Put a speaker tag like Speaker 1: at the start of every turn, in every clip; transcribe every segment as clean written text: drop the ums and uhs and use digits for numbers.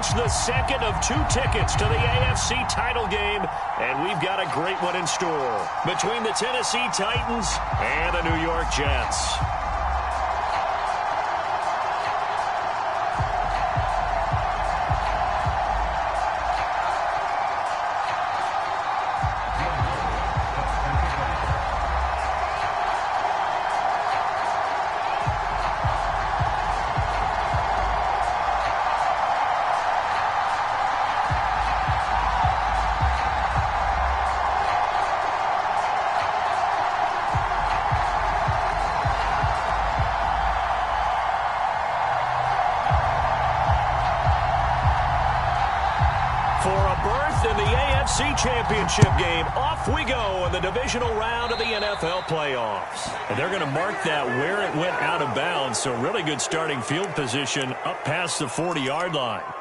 Speaker 1: It's the second of 2 tickets to the AFC title game, and we've got a great one in store between the Tennessee Titans and the New York Jets. In the AFC Championship game, off we go in the divisional round of the NFL playoffs. And they're going to mark that where it went out of bounds, so really good starting field position up past the 40-yard line.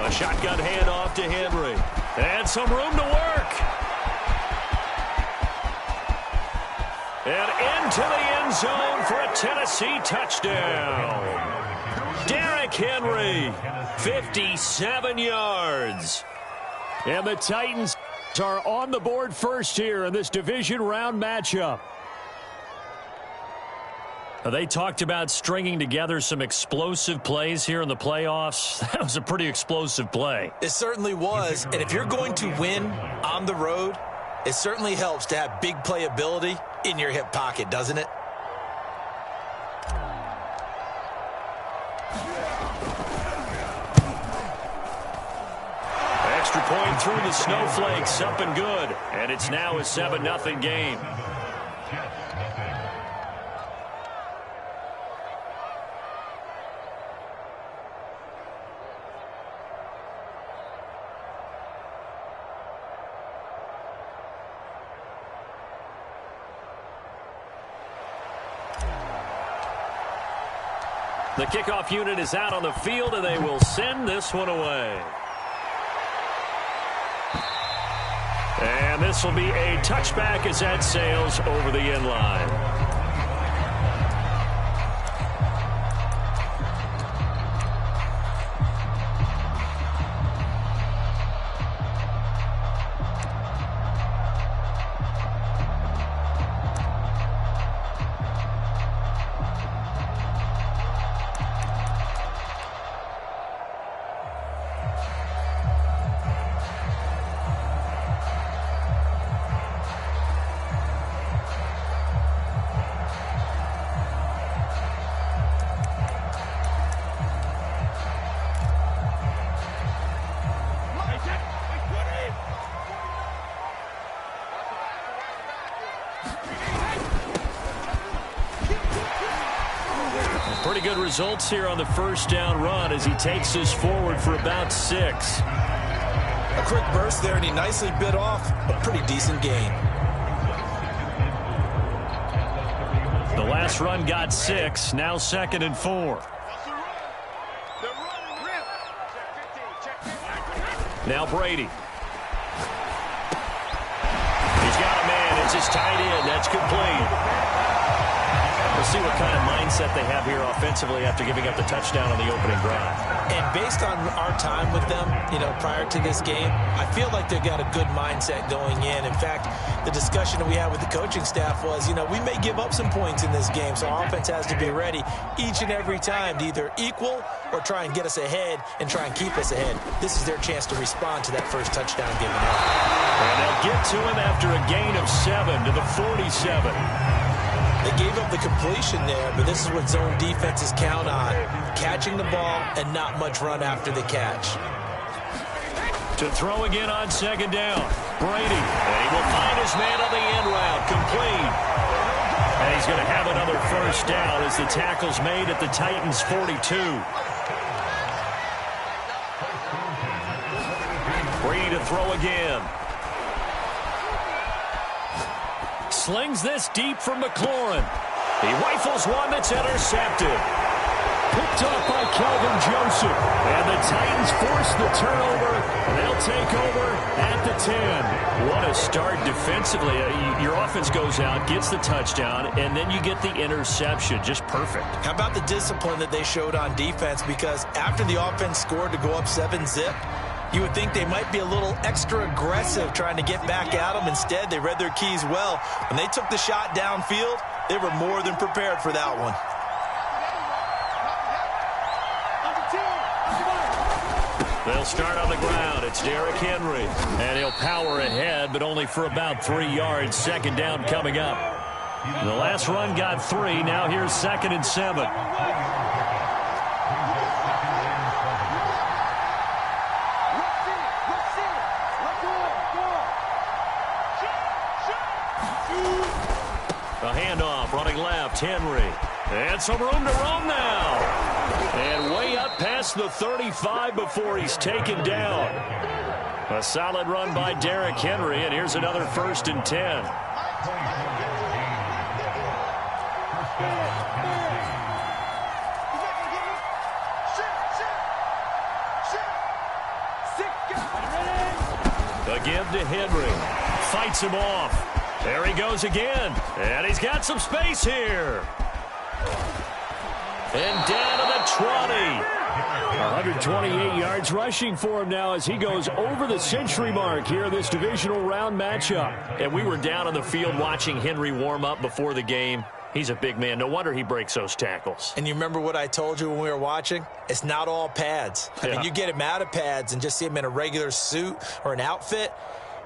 Speaker 1: A shotgun handoff to Henry. And some room to work. And into the end zone for a Tennessee touchdown. Derrick Henry, 57 yards. And the Titans are on the board first here in this division round matchup. They talked about stringing together some explosive plays here in the playoffs. That was a pretty explosive play.
Speaker 2: It certainly was. And if you're going to win on the road, it certainly helps to have big playability in your hip pocket, doesn't it?
Speaker 1: Extra point through the snowflakes, up and good. And it's now a 7-0 game. The kickoff unit is out on the field, and they will send this one away. And this will be a touchback as that sails over the end line. Pretty good results here on the first down run as he takes us forward for about 6.
Speaker 2: A quick burst there, and he nicely bit off a pretty decent gain.
Speaker 1: The last run got 6, now 2nd and 4. Now Brady. He's got a man. It's his tight end. That's complete. We'll see what kind of mindset they have here offensively after giving up the touchdown on the opening drive.
Speaker 2: And based on our time with them, prior to this game, I feel like they've got a good mindset going in. In fact, the discussion that we had with the coaching staff was, we may give up some points in this game, so our offense has to be ready each and every time to either equal or try and get us ahead and try and keep us ahead. This is their chance to respond to that first touchdown given up.
Speaker 1: And they'll get to him after a gain of 7 to the 47.
Speaker 2: They gave up the completion there, but this is what zone defenses count on. Catching the ball and not much run after the catch.
Speaker 1: To throw again on 2nd down. Brady. And he will find his man on the end route. Complete. And he's going to have another first down as the tackle's made at the Titans' 42. Brady to throw again. slings this deep from McLaurin. He rifles one that's intercepted. Picked off by Kelvin Joseph. And the Titans force the turnover, and they'll take over at the 10. What a start defensively. Your offense goes out, gets the touchdown, and then you get the interception. Just perfect.
Speaker 2: How about the discipline that they showed on defense? Because after the offense scored to go up 7-zip, you would think they might be a little extra aggressive trying to get back at them. Instead, they read their keys well. When they took the shot downfield, they were more than prepared for that one.
Speaker 1: They'll start on the ground. It's Derrick Henry. And he'll power ahead, but only for about 3 yards. Second down coming up. The last run got 3. Now here's 2nd and 7. A handoff, running left, Henry. And some room to roam now. And way up past the 35 before he's taken down. A solid run by Derrick Henry, and here's another 1st and 10. A give to Henry. Fights him off. There he goes again. And he's got some space here. And down to the 20. 128 yards rushing for him now as he goes over the century mark here in this divisional round matchup. And we were down on the field watching Henry warm up before the game. He's a big man. No wonder he breaks those tackles.
Speaker 2: And you remember what I told you when we were watching? It's not all pads. I mean, you get him out of pads and just see him in a regular suit or an outfit.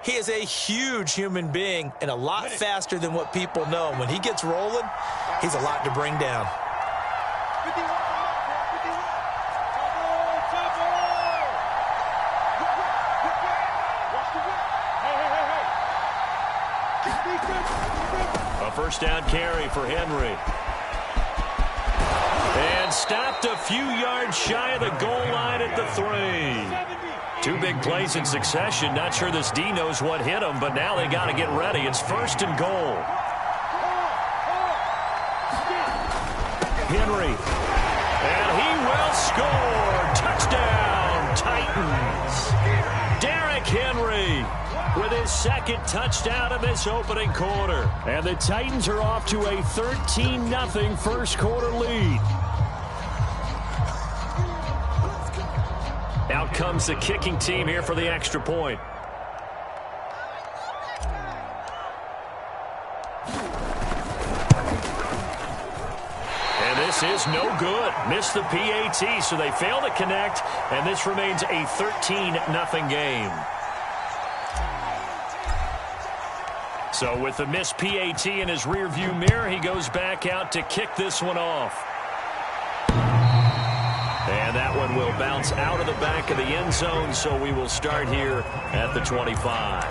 Speaker 2: He is a huge human being and a lot faster than what people know. When he gets rolling, he's a lot to bring down. A first down carry for Henry. And stopped a few yards shy of the goal line at the 3. 2 big plays in succession. Not sure this D knows what hit him, but now they got to get ready. It's 1st and goal. Henry. And he will score. Touchdown, Titans. Derrick Henry with his 2nd touchdown of this opening quarter. And the Titans are off to a 13-0 first quarter lead. Out comes the kicking team here for the extra point. And this is no good. Missed the PAT, so they fail to connect, and this remains a 13-0 game. So with the missed PAT in his rearview mirror, he goes back out to kick this one off. And that one will bounce out of the back of the end zone, so we will start here at the 25.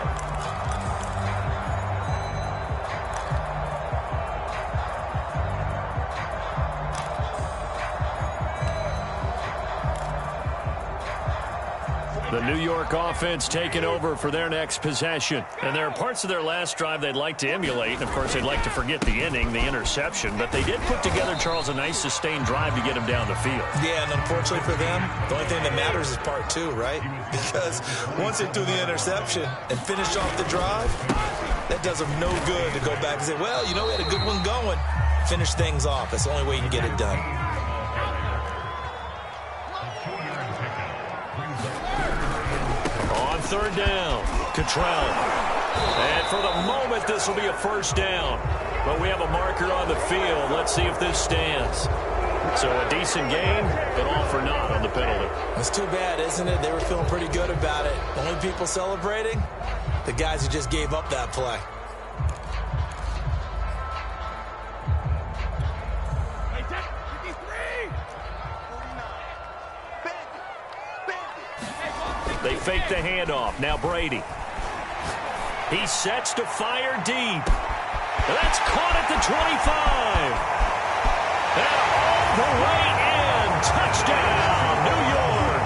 Speaker 2: The New York offense taking over for their next possession. And there are parts of their last drive they'd like to emulate. And, of course, they'd like to forget the inning, the interception. But they did put together, Charles, a nice sustained drive to get him down the field. Yeah, and unfortunately for them, the only thing that matters is part 2, right? Because once they threw the interception and finished off the drive, that does them no good to go back and say, well, you know, we had a good one going. Finish things off. That's the only way you can get it done. Third down, Cottrell. And for the moment, this will be a first down. But we have a marker on the field. Let's see if this stands. So a decent gain, but all for naught on the penalty. It's too bad, isn't it? They were feeling pretty good about it. Only people celebrating? The guys who just gave up that play. They fake the handoff. Now Brady. He sets to fire deep. That's caught at the 25. And all the way in. Touchdown, New York.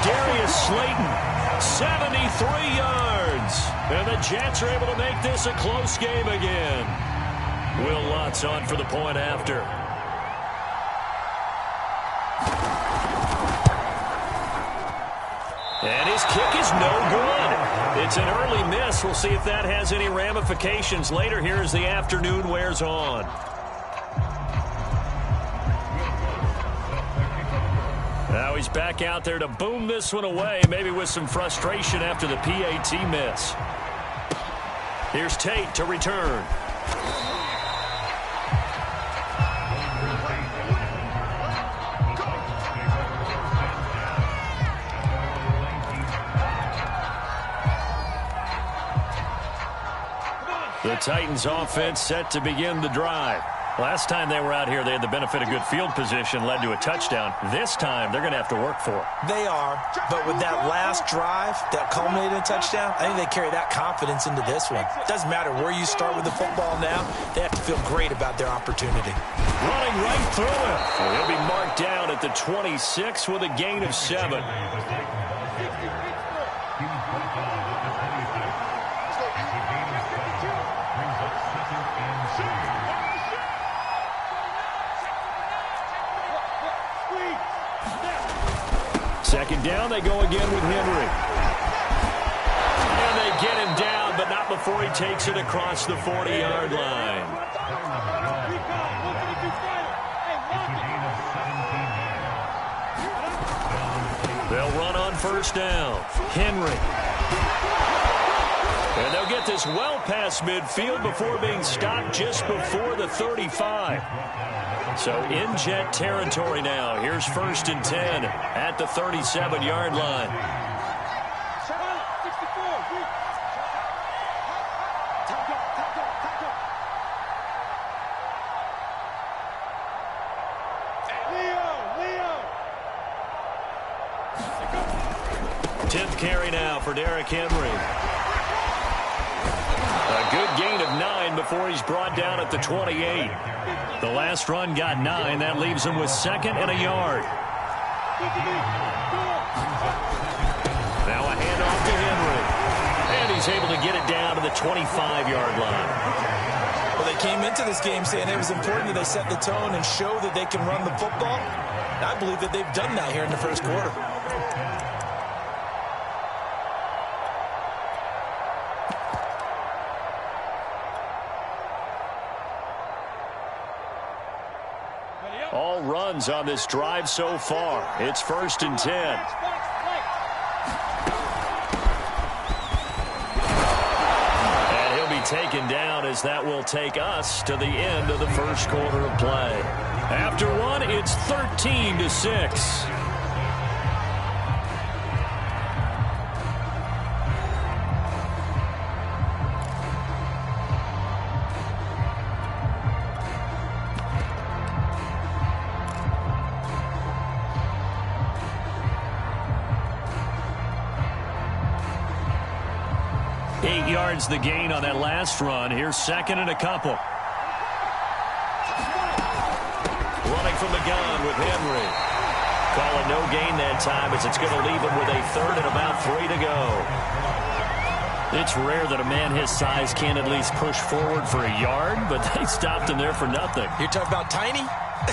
Speaker 2: Darius Slayton, 73 yards.
Speaker 1: And the Jets are able to make this a close game again. Will Lutz on for the point after. And his kick is no good. It's an early miss. We'll see if that has any ramifications later here as the afternoon wears on. Now he's back out there to boom this one away, maybe with some frustration after the PAT miss. Here's Tate to return. The Titans offense set to begin the drive. Last time they were out here, they had the benefit of good field position, led to a touchdown. This time, they're going to have to work for it.
Speaker 2: They are, but with that last drive that culminated in a touchdown, I think they carry that confidence into this one. It doesn't matter where you start with the football now. They have to feel great about their opportunity.
Speaker 1: Running right through it. He'll be marked down at the 26 with a gain of 7. Second down, they go again with Henry. And they get him down, but not before he takes it across the 40-yard line. They'll run on first down. Henry. And they'll get this well past midfield before being stopped just before the 35. So in Jet territory now. Here's 1st and 10 at the 37-yard line. Leo. 10th carry now for Derrick Henry. A good gain of 9 before he's brought down at the 28. The last run got 9. That leaves him with 2nd and a yard. Now a handoff to Henry. And he's able to get it down to the 25-yard line.
Speaker 2: Well, they came into this game saying it was important that they set the tone and show that they can run the football. And I believe that they've done that here in the first quarter.
Speaker 1: All runs on this drive so far. It's 1st and 10. And he'll be taken down as that will take us to the end of the first quarter of play. After one, it's 13-6. Yards the gain on that last run. Here's 2nd and a couple. Running from the gun with Henry. Calling no gain that time as it's going to leave him with a 3rd and about 3 to go. It's rare that a man his size can't at least push forward for a yard, but they stopped him there for nothing.
Speaker 2: You're talking about tiny?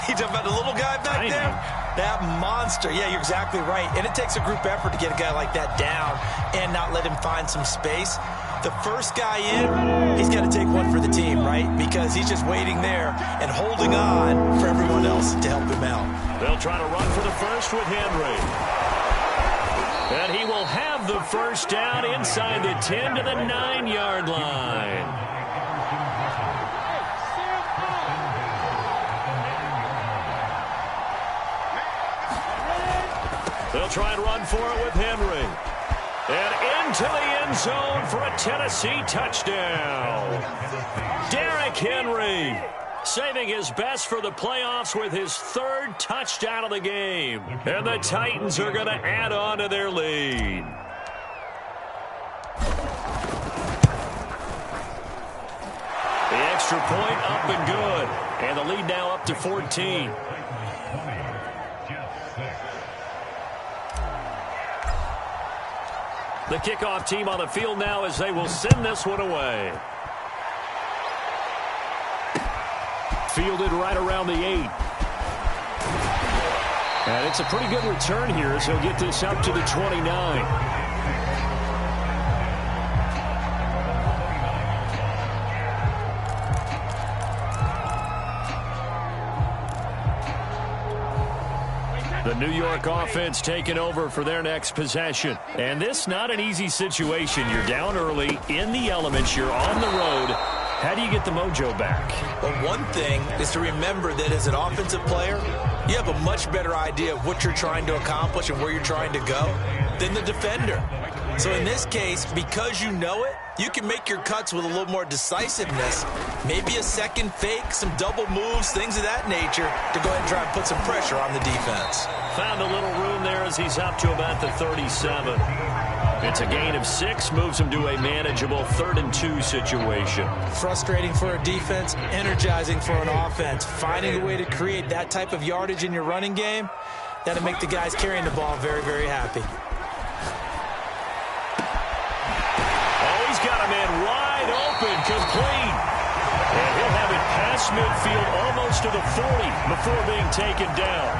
Speaker 2: You're talking about the little guy back
Speaker 1: tiny.
Speaker 2: there? That monster. Yeah, you're exactly right. And it takes a group effort to get a guy like that down and not let him find some space. The first guy in, he's got to take one for the team, right? Because he's just waiting there and holding on for everyone else to help him out.
Speaker 1: They'll try to run for the first with Henry. And he will have the first down inside the 10 to the 9-yard line. They'll try and run for it with Henry. And into the end zone for a Tennessee touchdown. Derrick Henry saving his best for the playoffs with his 3rd touchdown of the game. And the Titans are going to add on to their lead. The extra point up and good. And the lead now up to 14. The kickoff team on the field now as they will send this one away. Fielded right around the 8. And it's a pretty good return here as he'll get this up to the 29. The New York offense taking over for their next possession. And this not an easy situation. You're down early, in the elements, you're on the road. How do you get the mojo back?
Speaker 2: Well, one thing is to remember that as an offensive player, you have a much better idea of what you're trying to accomplish and where you're trying to go than the defender. So in this case, because you know it, you can make your cuts with a little more decisiveness. Maybe a second fake, some double moves, things of that nature to go ahead and try and put some pressure on the defense.
Speaker 1: Found a little room there as he's up to about the 37. It's a gain of 6, moves him to a manageable 3rd and 2 situation.
Speaker 2: Frustrating for a defense, energizing for an offense. Finding a way to create that type of yardage in your running game, that'll make the guys carrying the ball very, very happy.
Speaker 1: He's got a man wide open, complete. And he'll have it past midfield almost to the 40 before being taken down.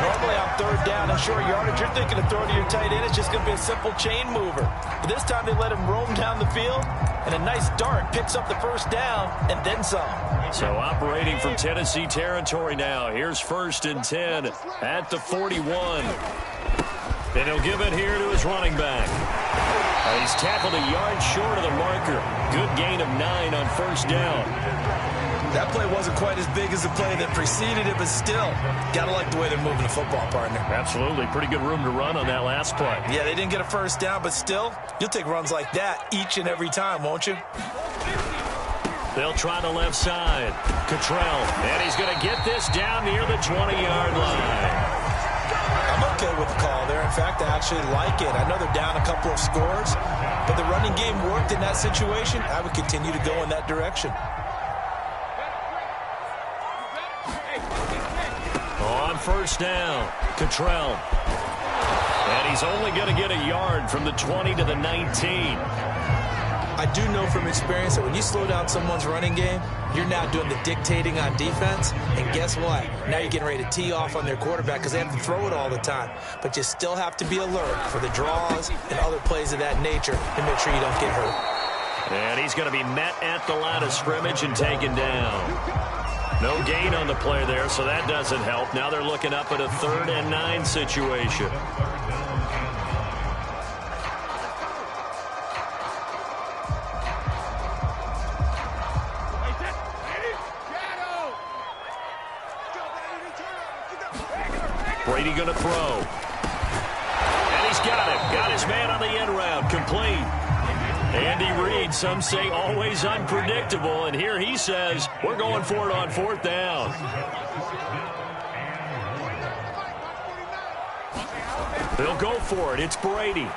Speaker 2: Normally on 3rd down and short yardage, you're thinking of throwing to your tight end. It's just going to be a simple chain mover. But this time they let him roam down the field, and a nice dart picks up the first down and then some.
Speaker 1: So operating from Tennessee territory now. Here's 1st and 10 at the 41. And he'll give it here to his running back. He's tackled a yard short of the marker. Good gain of 9 on 1st down.
Speaker 2: That play wasn't quite as big as the play that preceded it, but still, got to like the way they're moving the football, partner.
Speaker 1: Absolutely. Pretty good room to run on that last play.
Speaker 2: Yeah, they didn't get a 1st down, but still, you'll take runs like that each and every time, won't you?
Speaker 1: They'll try the left side. Cottrell, and he's going to get this down near the 20-yard line.
Speaker 2: I'm okay with the call there. In fact, I actually like it. I know they're down a couple of scores, but the running game worked in that situation. I would continue to go in that direction.
Speaker 1: On 1st down, Cottrell. And he's only going to get a yard from the 20 to the 19.
Speaker 2: I do know from experience that when you slow down someone's running game, you're now doing the dictating on defense. And guess what? Now you're getting ready to tee off on their quarterback because they have to throw it all the time. But you still have to be alert for the draws and other plays of that nature to make sure you don't get hurt.
Speaker 1: And he's going to be met at the line of scrimmage and taken down. No gain on the play there, so that doesn't help. Now they're looking up at a 3rd and 9 situation. Brady going to throw. And he's got him. Got his man on the end round. Complete. Andy Reid, some say always unpredictable. And here he says, we're going for it on 4th down. They'll go for it. It's Brady.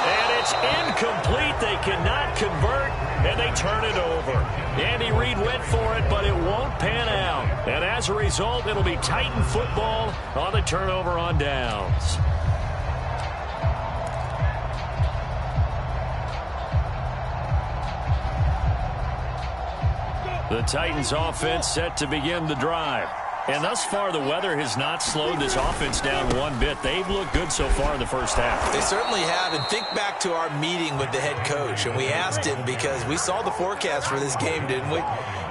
Speaker 1: And it's incomplete. They cannot convert, and they turn it over. Andy Reid went for it, but it won't pan out. And as a result, it'll be Titan football on the turnover on downs. The Titans offense set to begin the drive. And thus far, the weather has not slowed this offense down one bit. They've looked good so far in the first half.
Speaker 2: They certainly have. And think back to our meeting with the head coach. And we asked him because we saw the forecast for this game, didn't we?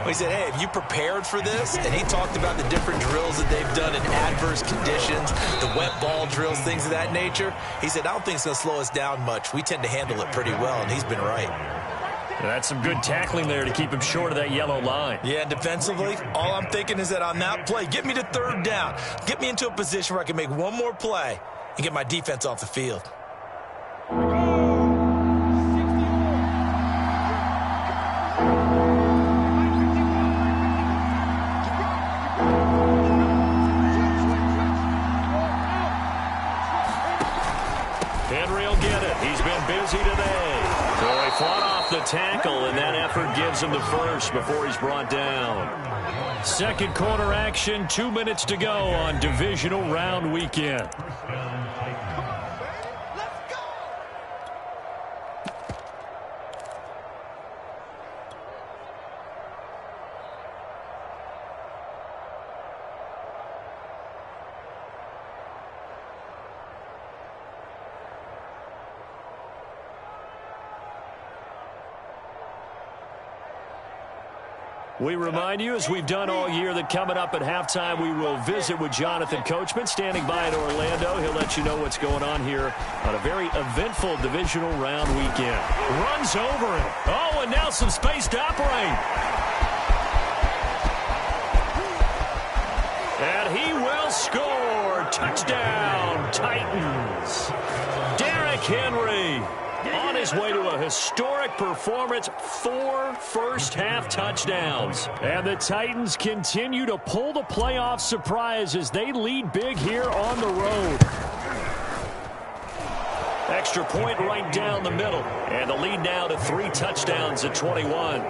Speaker 2: We said, hey, have you prepared for this? And he talked about the different drills that they've done in adverse conditions, the wet ball drills, things of that nature. He said, I don't think it's going to slow us down much. We tend to handle it pretty well, and he's been right.
Speaker 1: That's some good tackling there to keep him short of that yellow line.
Speaker 2: Yeah, defensively, all I'm thinking is that on that play, get me to 3rd down. Get me into a position where I can make one more play and get my defense off the field.
Speaker 1: Henry will get it. He's been busy today. So he fought off the tackle, and that effort gives him the first before he's brought down. Second quarter action, 2 minutes to go on divisional round weekend. We remind you, as we've done all year, that coming up at halftime, we will visit with Jonathan Coachman, standing by in Orlando. He'll let you know what's going on here on a very eventful divisional round weekend. Runs over it. Oh, and now some space to operate. And he will score. Touchdown, Titans. Derrick Henry on his way to a historic performance, 4 first-half touchdowns. And the Titans continue to pull the playoff surprise as they lead big here on the road. Extra point right down the middle. And the lead now to 3 touchdowns at 21.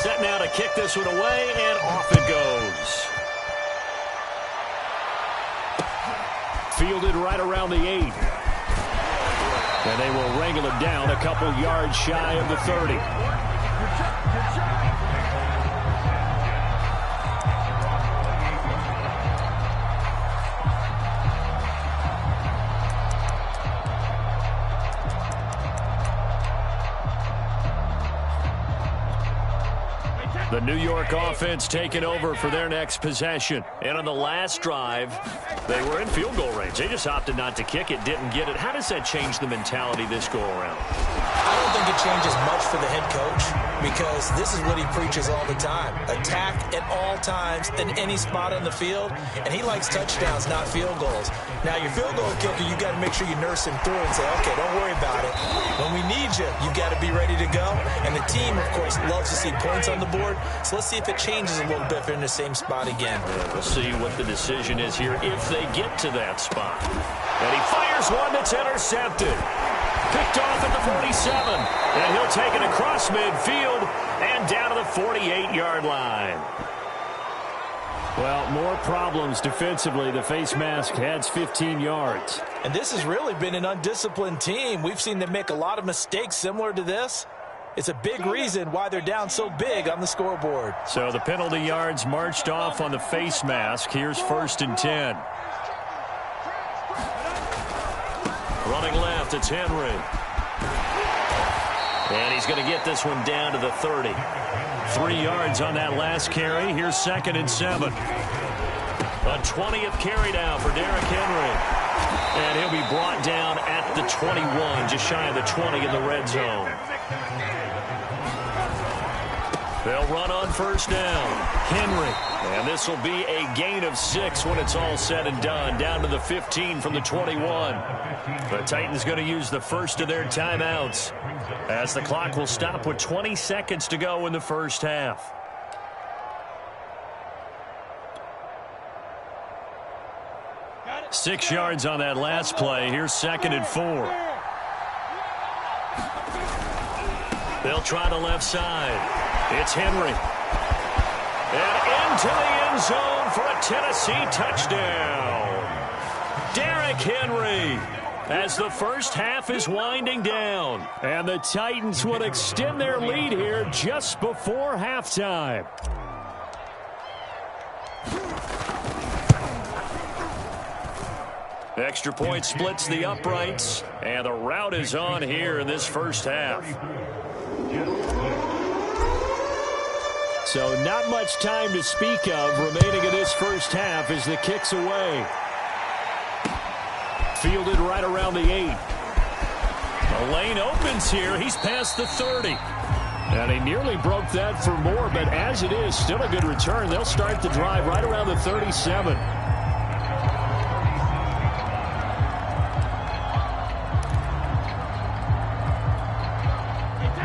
Speaker 1: Set now to kick this one away, and off it goes. Fielded right around the 8. And they will wrangle it down a couple yards shy of the 30. The New York offense taking over for their next possession. And on the last drive, they were in field goal range. They just opted not to kick it, didn't get it. How does that change the mentality this go-around?
Speaker 2: I don't think it changes much for the head coach, because this is what he preaches all the time. Attack at all times in any spot on the field, and he likes touchdowns, not field goals. Now, your field goal kicker, you got to make sure you nurse him through and say, okay, don't worry about it. When we need you, you've got to be ready to go. And the team, of course, loves to see points on the board. So let's see if it changes a little bit if they're in the same spot again.
Speaker 1: Yeah, we'll see what the decision is here if they get to that spot. And he fires one that's intercepted. Picked off at the 47. And he'll take it across midfield and down to the 48-yard line. Well, more problems defensively. The face mask adds 15 yards.
Speaker 2: And this has really been an undisciplined team. We've seen them make a lot of mistakes similar to this. It's a big reason why they're down so big on the scoreboard.
Speaker 1: So the penalty yards marched off on the face mask. Here's 1st and 10. Running left, it's Henry. And he's going to get this one down to the 30. 3 yards on that last carry. Here's 2nd and 7. A 20th carry now for Derrick Henry. And he'll be brought down at the 21, just shy of the 20 in the red zone. They'll run on 1st down. Henry. And this will be a gain of 6 when it's all said and done. Down to the 15 from the 21. The Titans going to use the first of their timeouts, as the clock will stop with 20 seconds to go in the first half. Got it. 6 yards on that last play. Here's 2nd and 4. They'll try the left side. It's Henry. And into the end zone for a Tennessee touchdown. Derrick Henry, as the first half is winding down. And the Titans would extend their lead here just before halftime. Extra point splits the uprights. And the route is on here in this first half. So not much time to speak of remaining in this first half as the kick's away. Fielded right around the 8. The lane opens here. He's past the 30. And he nearly broke that for more, but as it is, still a good return. They'll start the drive right around the 37.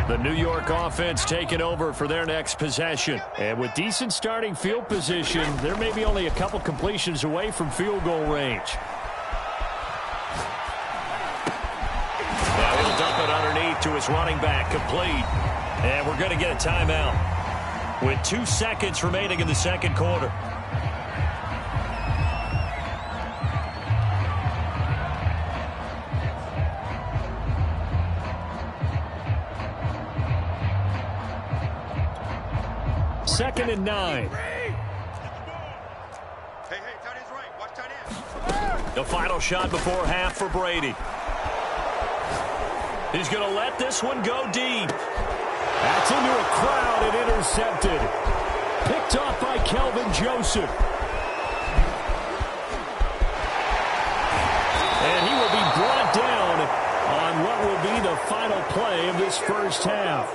Speaker 1: The New York offense taking over for their next possession. And with decent starting field position, they're maybe only a couple completions away from field goal range. Now he'll dump it underneath to his running back, complete. And we're going to get a timeout with 2 seconds remaining in the second quarter. Second and 9.
Speaker 3: Hey, tight end's right. Watch tight end.
Speaker 1: The final shot before half for Brady. He's going to let this one go deep.
Speaker 3: That's into a crowd and intercepted. Picked off by Kelvin Joseph. And he will be brought down on what will be the final play of this first half.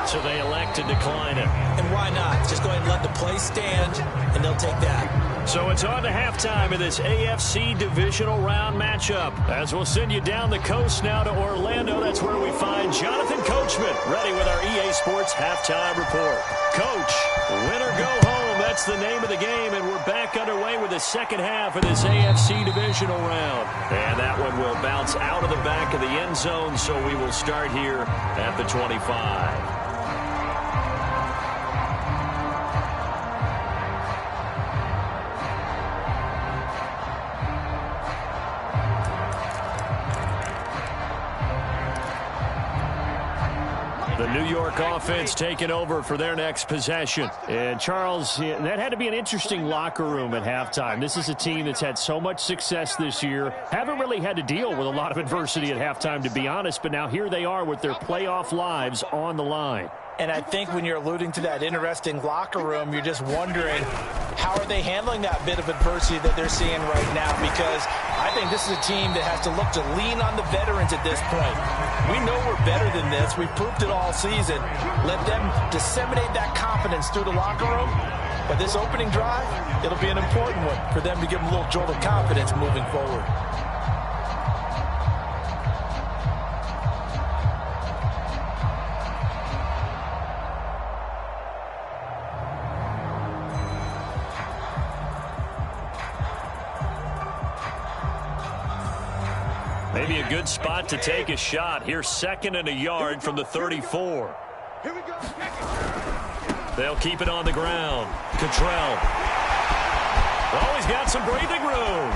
Speaker 1: So they elect to decline it.
Speaker 2: And why not? Just go ahead and let the play stand, and they'll take that.
Speaker 1: So it's on to halftime of this AFC divisional round matchup. As we'll send you down the coast now to Orlando, that's where we find Jonathan Coachman, ready with our EA Sports halftime report. Coach, win or go home, that's the name of the game, and we're back underway with the second half of this AFC divisional round. And that one will bounce out of the back of the end zone, so we will start here at the 25. The New York offense taking over for their next possession.
Speaker 3: And, Charles, that had to be an interesting locker room at halftime. This is a team that's had so much success this year. Haven't really had to deal with a lot of adversity at halftime, to be honest. But now here they are with their playoff lives on the line.
Speaker 2: And I think when you're alluding to that interesting locker room, you're just wondering, how are they handling that bit of adversity that they're seeing right now? Because I think this is a team that has to look to lean on the veterans at this point. We know we're better than this. We've proved it all season. Let them disseminate that confidence through the locker room. But this opening drive, it'll be an important one for them to give them a little jolt of confidence moving forward.
Speaker 1: Maybe a good spot to take a shot. Here's 2nd and a yard from the 34.
Speaker 4: Here we go.
Speaker 1: They'll keep it on the ground. Cottrell. Oh, he's got some breathing room.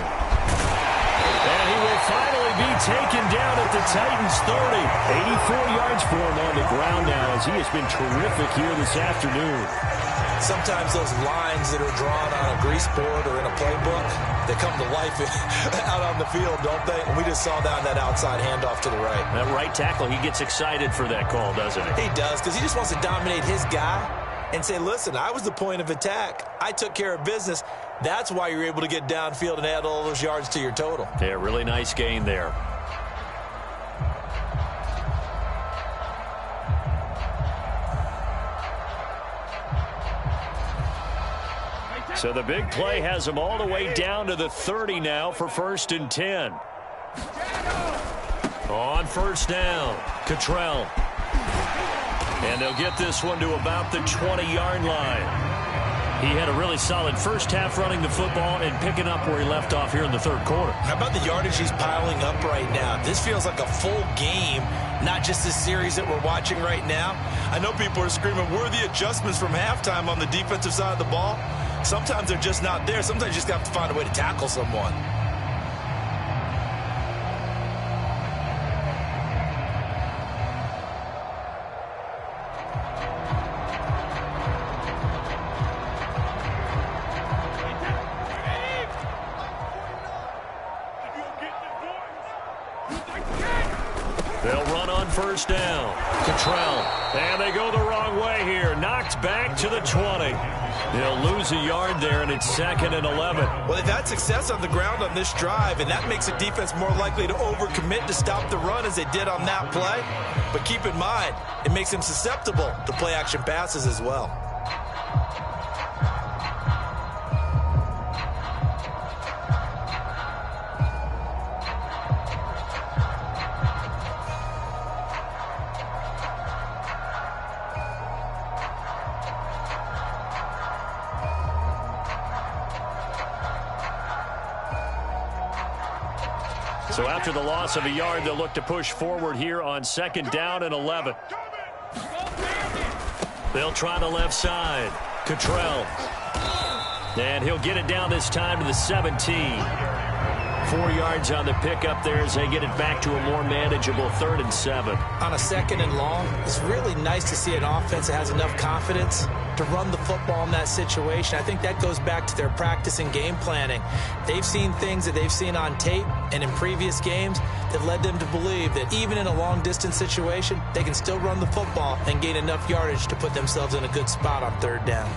Speaker 1: And he will finally be taken down at the Titans 30. 84 yards for him on the ground now, as he has been terrific here this afternoon.
Speaker 2: Sometimes those lines that are drawn on a grease board or in a playbook, they come to life out on the field, don't they? And we just saw that outside handoff to the right.
Speaker 1: That right tackle, he gets excited for that call, doesn't he?
Speaker 2: He does, because he just wants to dominate his guy and say, listen, I was the point of attack. I took care of business. That's why you're able to get downfield and add all those yards to your total.
Speaker 1: Yeah, really nice gain there. So the big play has them all the way down to the 30 now for 1st and 10. On 1st down, Cottrell. And they'll get this one to about the 20-yard line. He had a really solid first half running the football and picking up where he left off here in the 3rd quarter.
Speaker 2: How about the yardage he's piling up right now? This feels like a full game, not just this series that we're watching right now. I know people are screaming, where are the adjustments from halftime on the defensive side of the ball? Sometimes they're just not there. Sometimes you just have to find a way to tackle someone.
Speaker 1: They'll run on 1st down. Cottrell. And they go the wrong way here. Knocked back to the 20. They'll lose a yard there, and it's 2nd and 11.
Speaker 2: Well, they've had success on the ground on this drive, and that makes a defense more likely to overcommit to stop the run as they did on that play. But keep in mind, it makes them susceptible to play-action passes as well.
Speaker 1: So after the loss of a yard, they'll look to push forward here on 2nd down and 11. They'll try the left side. Cottrell. And he'll get it down this time to the 17. 4 yards on the pickup there as they get it back to a more manageable 3rd and 7.
Speaker 2: On a 2nd and long, it's really nice to see an offense that has enough confidence to run the football in that situation. I think that goes back to their practice and game planning. They've seen things that they've seen on tape and in previous games that led them to believe that even in a long-distance situation, they can still run the football and gain enough yardage to put themselves in a good spot on third down.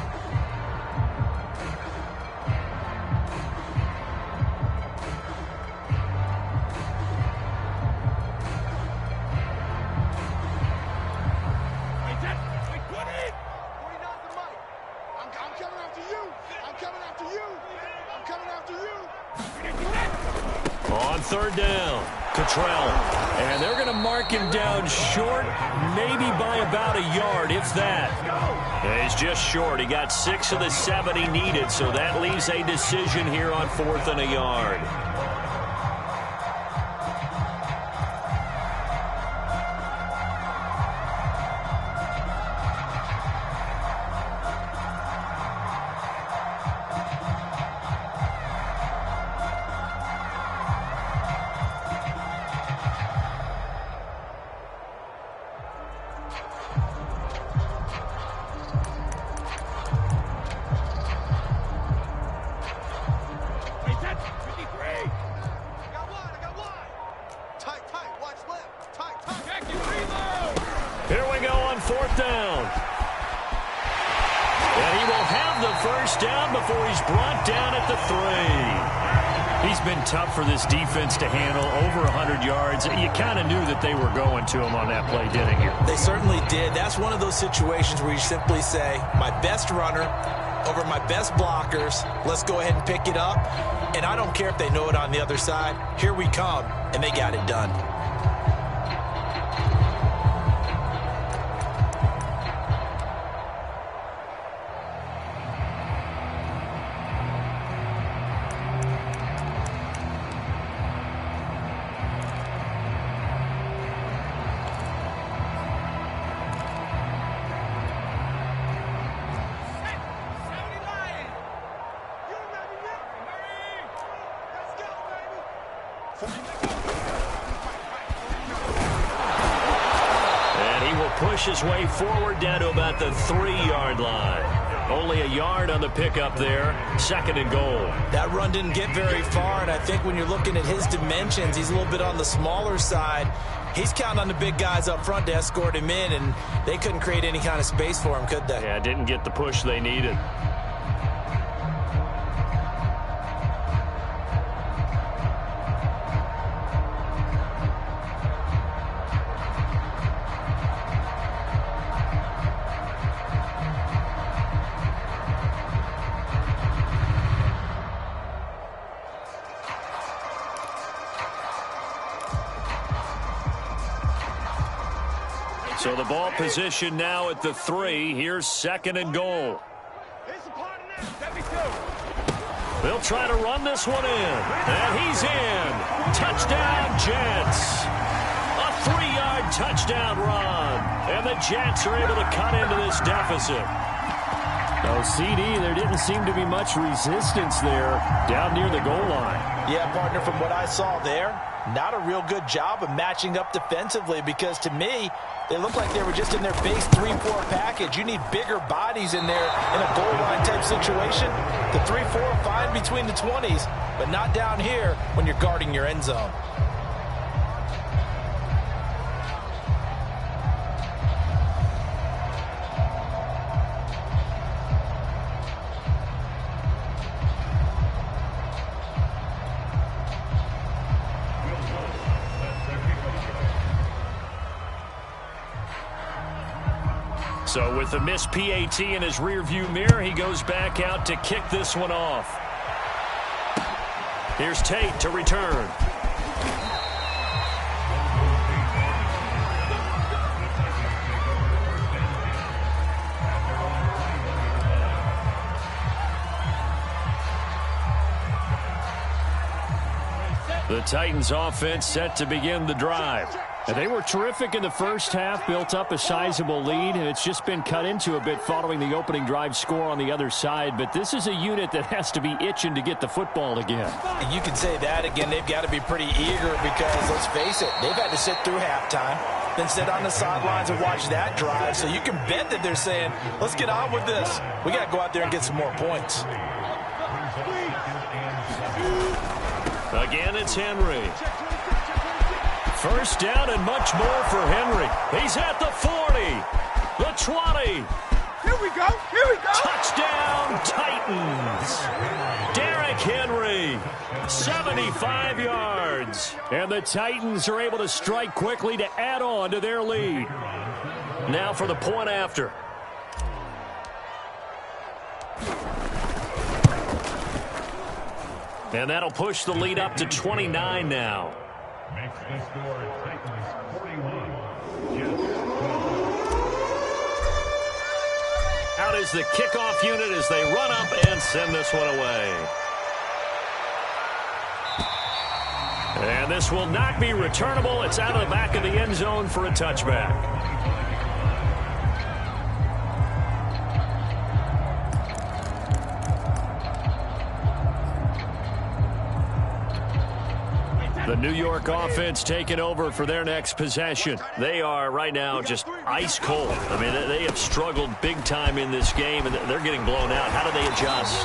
Speaker 1: On third down, Cottrell. And they're going to mark him down short, maybe by about a yard, if that. Yeah, he's just short. He got 6 of the 7 he needed, so that leaves a decision here on 4th and a yard. Here we go on 4th down. And he will have the first down before he's brought down at the 3.
Speaker 3: He's been tough for this defense to handle, over 100 yards. You kind of knew that they were going to him on that play, didn't you?
Speaker 2: They certainly did. That's one of those situations where you simply say, my best runner over my best blockers, let's go ahead and pick it up. And I don't care if they know it on the other side. Here we come, and they got it done.
Speaker 1: And he will push his way forward down to about the 3-yard line. Only a yard on the pickup there. 2nd and goal.
Speaker 2: That run didn't get very far, and I think when you're looking at his dimensions, he's a little bit on the smaller side. He's counting on the big guys up front to escort him in, and they couldn't create any kind of space for him, could they?
Speaker 3: Yeah, didn't get the push they needed. So the ball position now at the 3. Here's 2nd and goal. They'll try to run this one in. And he's in. Touchdown, Jets. A 3-yard touchdown run. And the Jets are able to cut into this deficit. Oh, CD, there didn't seem to be much resistance there down near the goal line.
Speaker 2: Yeah, partner, from what I saw there, not a real good job of matching up defensively, because to me, they looked like they were just in their base 3-4 package. You need bigger bodies in there in a goal line type situation. The 3-4 fine between the 20s, but not down here when you're guarding your end zone.
Speaker 1: So with the missed PAT in his rearview mirror, he goes back out to kick this one off. Here's Tate to return. The Titans offense set to begin the drive.
Speaker 3: And they were terrific in the first half, built up a sizable lead, and it's just been cut into a bit following the opening drive score on the other side. But this is a unit that has to be itching to get the football again.
Speaker 2: And you can say that again. They've got to be pretty eager because, let's face it, they've had to sit through halftime. than sit on the sidelines and watch that drive. So you can bet that they're saying, let's get on with this. We got to go out there and get some more points.
Speaker 1: Again, it's Henry. First down and much more for Henry. He's at the 40, the 20.
Speaker 4: Here we go.
Speaker 1: Touchdown, Titans. Derrick Henry, 75 yards.
Speaker 3: And the Titans are able to strike quickly to add on to their lead.
Speaker 1: Now for the point after. And that'll push the lead up to 29 now.
Speaker 5: Makes the score Titans 41.
Speaker 1: Out is the kickoff unit as they run up and send this one away. And this will not be returnable. It's out of the back of the end zone for a touchback. The New York offense taking over for their next possession. They are right now just ice cold. I mean, they have struggled big time in this game, and they're getting blown out. How do they adjust?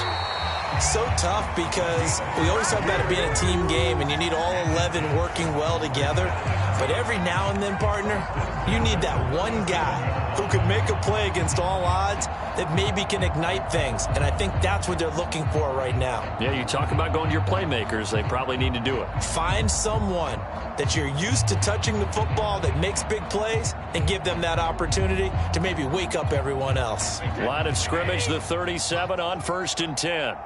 Speaker 2: So tough because we always talk about it being a team game, and you need all 11 working well together. But every now and then, partner, you need that one guy who can make a play against all odds that maybe can ignite things. And I think that's what they're looking for right now.
Speaker 1: Yeah, you talk about going to your playmakers. They probably need to do it.
Speaker 2: Find someone that you're used to touching the football that makes big plays and give them that opportunity to maybe wake up everyone else.
Speaker 1: Line of scrimmage, the 37 on 1st and 10.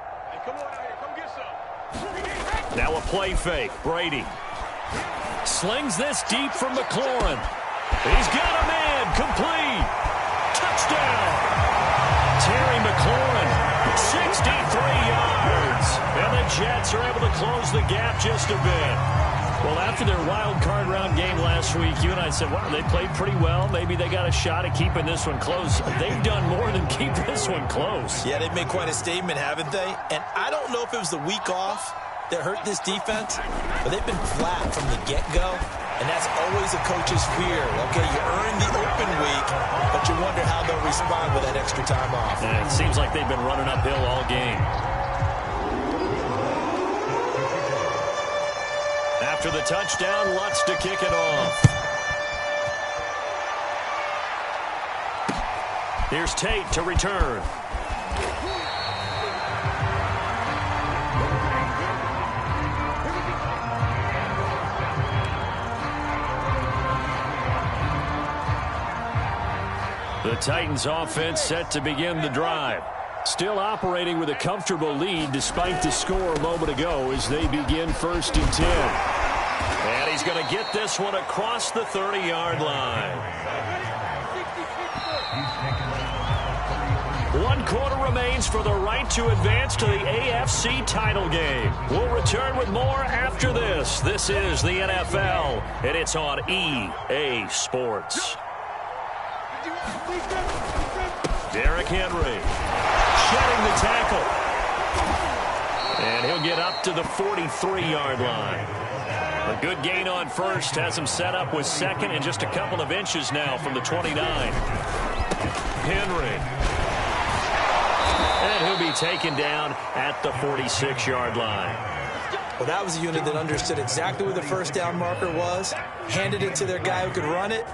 Speaker 1: Now a play fake. Brady slings this deep from McLaurin. He's got a man. Complete. Touchdown. Terry McLaurin, 63 yards. And the Jets are able to close the gap just a bit. Well, after their wild card round game last week, you and I said, wow, they played pretty well. Maybe they got a shot at keeping this one close. They've done more than keep this one close.
Speaker 2: Yeah, they've made quite a statement, haven't they? And I don't know if it was the week off that hurt this defense, but they've been flat from the get-go, and that's always a coach's fear. Okay, you earn the open week, but you wonder how they'll respond with that extra time off.
Speaker 1: And it seems like they've been running uphill all game. After the touchdown, Lutz to kick it off. Here's Tate to return. The Titans offense set to begin the drive. Still operating with a comfortable lead despite the score a moment ago as they begin 1st and 10. And he's going to get this one across the 30-yard line. 1 quarter remains for the right to advance to the AFC title game. We'll return with more after this. This is the NFL, and it's on EA Sports. Derrick Henry shedding the tackle. And he'll get up to the 43-yard line. A good gain on 1st has him set up with 2nd and just a couple of inches now from the 29. Henry. And he'll be taken down at the 46-yard line.
Speaker 2: Well, that was a unit that understood exactly where the first down marker was, handed it to their guy who could run it,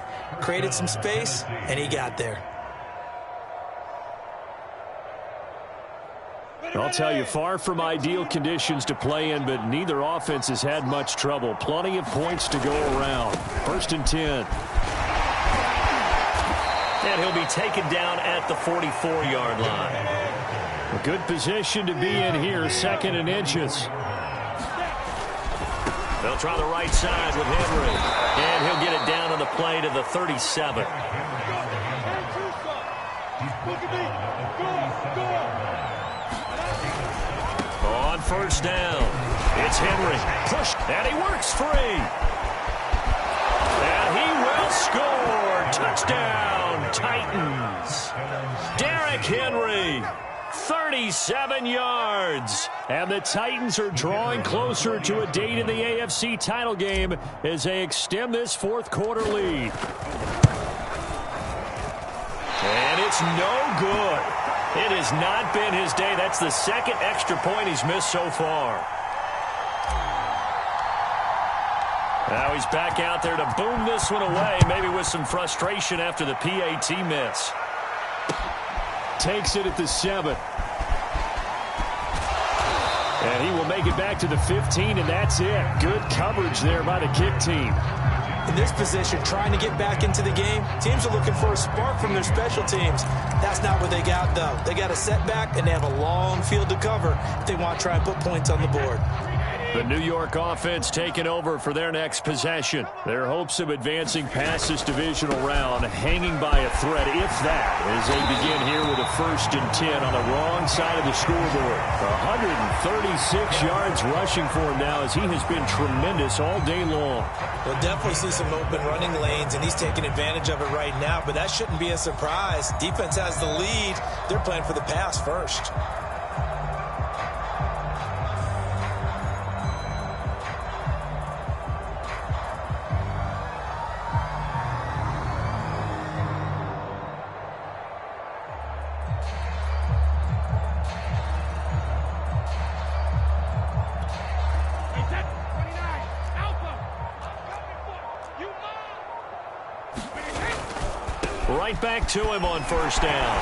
Speaker 2: created some space, and he got there.
Speaker 3: I'll tell you, far from ideal conditions to play in, but neither offense has had much trouble. Plenty of points to go around. 1st and 10.
Speaker 1: And he'll be taken down at the 44-yard line.
Speaker 3: A good position to be in here, 2nd and inches.
Speaker 1: They'll try the right side with Henry. And he'll get it down on the play to the 37. On 1st down, it's Henry. Push, and he works free. And he will score. Touchdown, Titans. Derrick Henry, 37 yards. And the Titans are drawing closer to a date in the AFC title game as they extend this fourth quarter lead. And it's no good. It has not been his day. That's the second extra point he's missed so far. Now he's back out there to boom this one away, maybe with some frustration after the PAT miss.
Speaker 3: Takes it at the 7. And he will make it back to the 15, and that's it. Good coverage there by the kick team.
Speaker 2: In this position, trying to get back into the game, teams are looking for a spark from their special teams. That's not what they got, though. They got a setback, and they have a long field to cover if they want to try and put points on the board.
Speaker 3: The New York offense taking over for their next possession. Their hopes of advancing past this divisional round hanging by a thread, if that, as they begin here with a 1st and 10 on the wrong side of the scoreboard. 136 yards rushing for him now as he has been tremendous all day long.
Speaker 2: We'll definitely see some open running lanes, and he's taking advantage of it right now, but that shouldn't be a surprise. Defense has the lead. They're playing for the pass first.
Speaker 1: Right back to him on 1st down.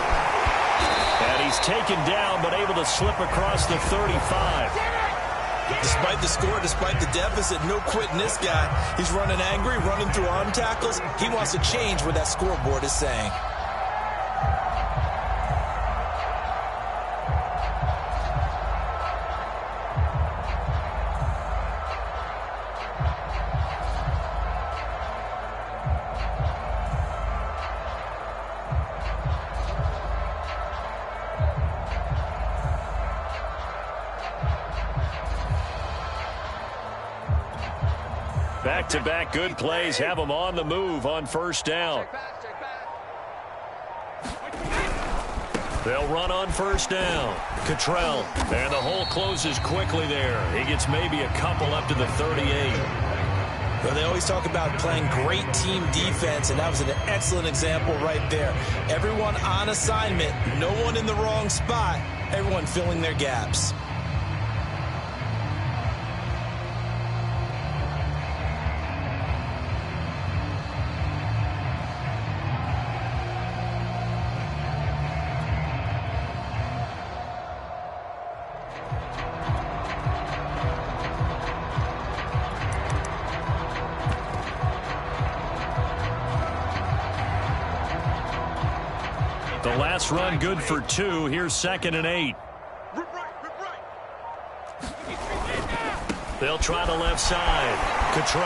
Speaker 1: And he's taken down, but able to slip across the 35.
Speaker 2: Despite the score, despite the deficit, no quitting this guy. He's running angry, running through arm tackles. He wants to change what that scoreboard is saying.
Speaker 1: Back-to-back good plays have them on the move on 1st down. They'll run on 1st down. Cottrell. And the hole closes quickly there. He gets maybe a couple up to the 38.
Speaker 2: Well, they always talk about playing great team defense, and that was an excellent example right there. Everyone on assignment, no one in the wrong spot, everyone filling their gaps.
Speaker 1: The last run good for 2. Here's 2nd and 8. They'll try the left side. Cottrell.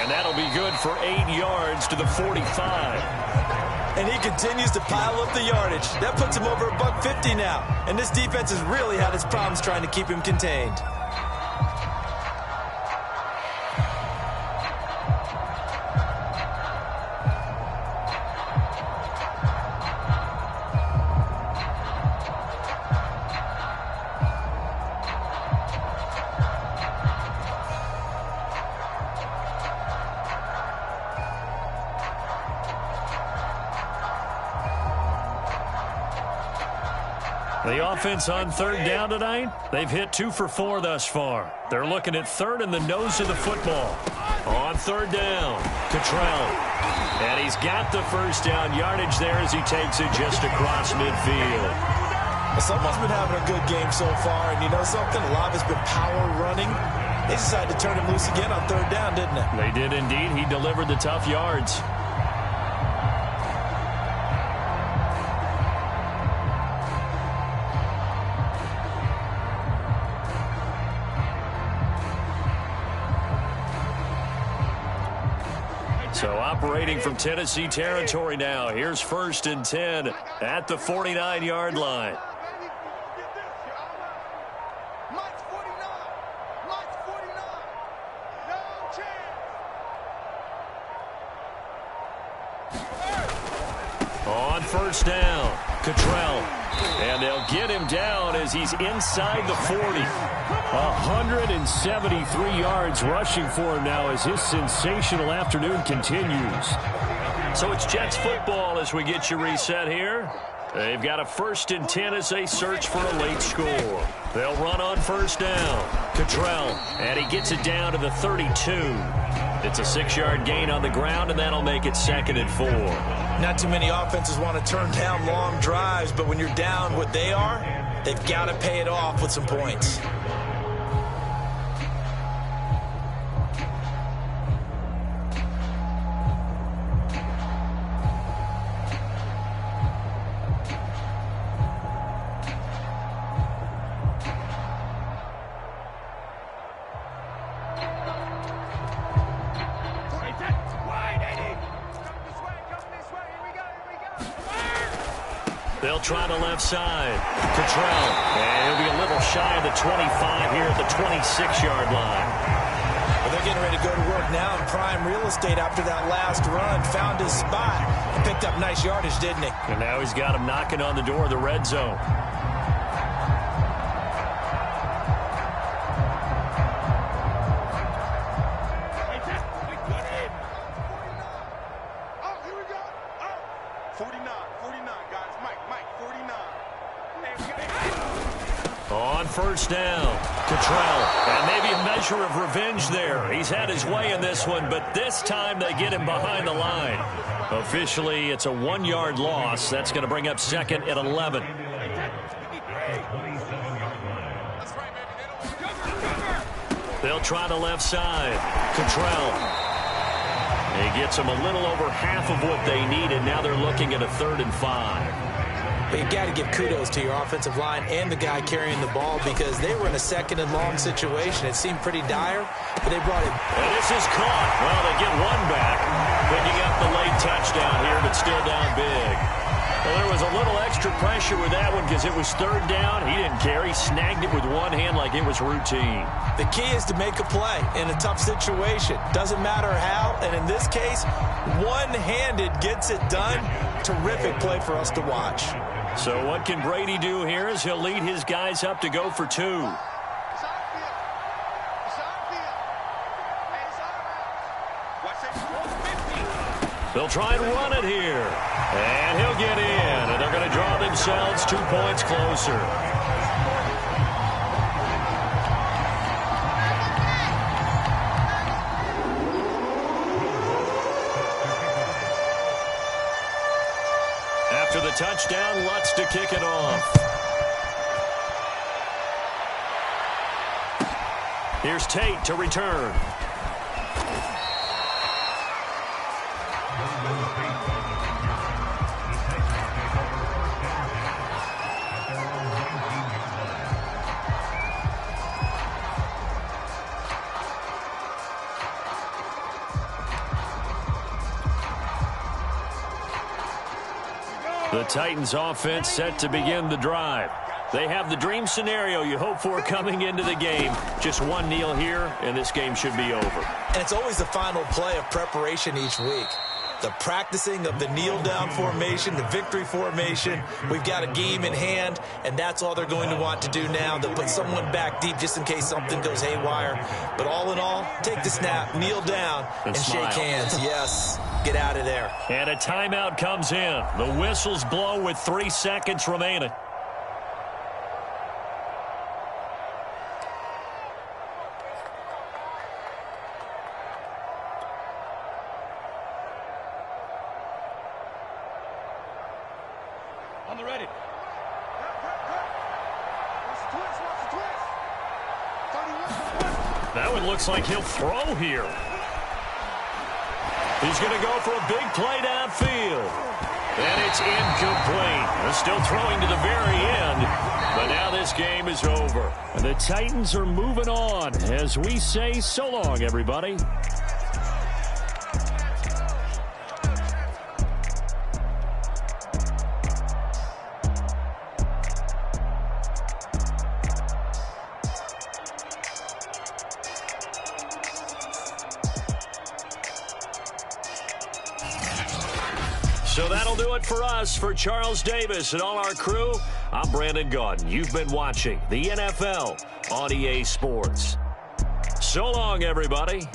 Speaker 1: And that'll be good for 8 yards to the 45.
Speaker 2: And he continues to pile up the yardage. That puts him over $150 now. And this defense has really had its problems trying to keep him contained.
Speaker 1: The offense on 3rd down tonight, they've hit 2 for 4 thus far. They're looking at 3rd and the nose of the football. On 3rd down, Cottrell. And he's got the 1st down yardage there as he takes it just across midfield.
Speaker 2: Someone's been having a good game so far, and you know something? A lot has been power running. They decided to turn him loose again on 3rd down, didn't they?
Speaker 1: They did indeed. He delivered the tough yards. So operating from Tennessee territory now. Here's 1st and 10 at the 49-yard line. On 1st down, Cottrell. And they'll get him down as he's inside the 40.
Speaker 3: 173 yards rushing for him now as his sensational afternoon continues.
Speaker 1: So it's Jets football as we get you reset here. They've got a 1st and 10 as they search for a late score. They'll run on 1st down. Cottrell, and he gets it down to the 32. It's a 6-yard gain on the ground, and that'll make it 2nd and 4.
Speaker 2: Not too many offenses want to turn down long drives, but when you're down what they are, they've got to pay it off with some points.
Speaker 1: They'll try the left side. Cottrell. And he'll be a little shy of the 25 here at the 26-yard line.
Speaker 2: Well, they're getting ready to go to work now in prime real estate after that last run. Found his spot and picked up nice yardage, didn't he?
Speaker 1: And now he's got him knocking on the door of the red zone. On 1st down, Cottrell, and maybe a measure of revenge there. He's had his way in this one, but this time they get him behind the line. Officially, it's a 1-yard loss. That's going to bring up 2nd and 11. They'll try the left side. Cottrell. He gets them a little over half of what they needed. Now they're looking at a 3rd and 5.
Speaker 2: But you've got to give kudos to your offensive line and the guy carrying the ball because they were in a 2nd and long situation. It seemed pretty dire, but they brought it.
Speaker 1: And this is caught. Well, they get one back, picking up the late touchdown here, but still down big. Well, there was a little extra pressure with that one because it was 3rd down. He didn't care. He snagged it with one hand like it was routine.
Speaker 2: The key is to make a play in a tough situation. Doesn't matter how, and in this case, one-handed gets it done. Terrific play for us to watch.
Speaker 1: So what can Brady do here as he'll lead his guys up to go for 2. They'll try and run it here. And he'll get in. And they're going to draw themselves 2 points closer. After the touchdown, Lutz to kick it off. Here's Tate to return. The Titans offense set to begin the drive. They have the dream scenario you hope for coming into the game. Just one kneel here, and this game should be over.
Speaker 2: And it's always the final play of preparation each week. The practicing of the kneel-down formation, the victory formation. We've got a game in hand, and that's all they're going to want to do now. They'll put someone back deep just in case something goes haywire. But all in all, take the snap, kneel down, and shake hands. Yes, get out of there.
Speaker 1: And a timeout comes in. The whistles blow with 3 seconds remaining.
Speaker 5: On the ready.
Speaker 1: That one looks like he'll throw here. He's going to go for a big play downfield. And it's incomplete. They're still throwing to the very end. But now this game is over.
Speaker 3: And the Titans are moving on as we say so long, everybody.
Speaker 1: So that'll do it for us. For Charles Davis and all our crew, I'm Brandon Gaudin. You've been watching the NFL on EA Sports. So long, everybody.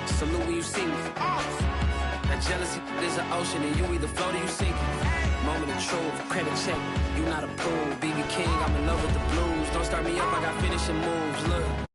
Speaker 4: Salute when you see me. That jealousy is an ocean, and you either float or you sink it. Moment of truth, credit check, you not approved. BB King, I'm in love with the blues. Don't start me up, I got finishing moves. Look.